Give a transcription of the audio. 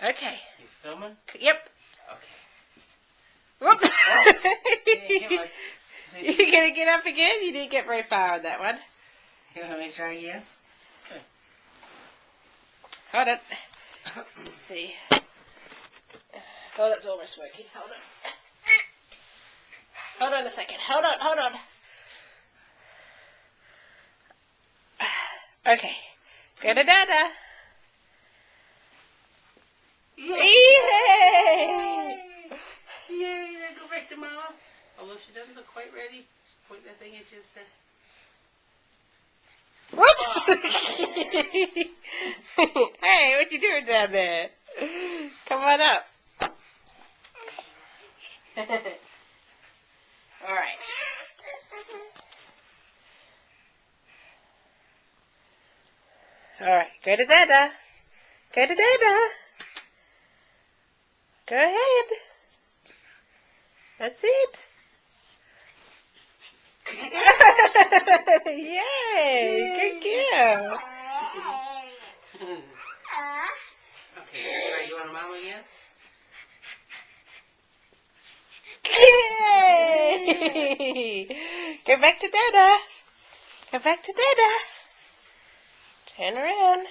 Okay. You filming? Yep. Okay. Whoop. Yeah, You're going to get up again? You didn't get very far on that one. You want me to try again? Okay. Hold on. Let's see. Oh, that's almost working. Hold on. Hold on a second. Hold on. Okay. Go to Dada. Yay! Yay! Yay! Now go back to Mama. Although she doesn't look quite ready. Point that thing at you instead. Whoops! Hey, what you doing down there? Come on up. All right. All right. Go to Dada. Go to Dada. Go ahead. That's it. Yay! Good girl. Okay, try you want a Mama again? Yay! Go back to Dada. Go back to Dada. Turn around.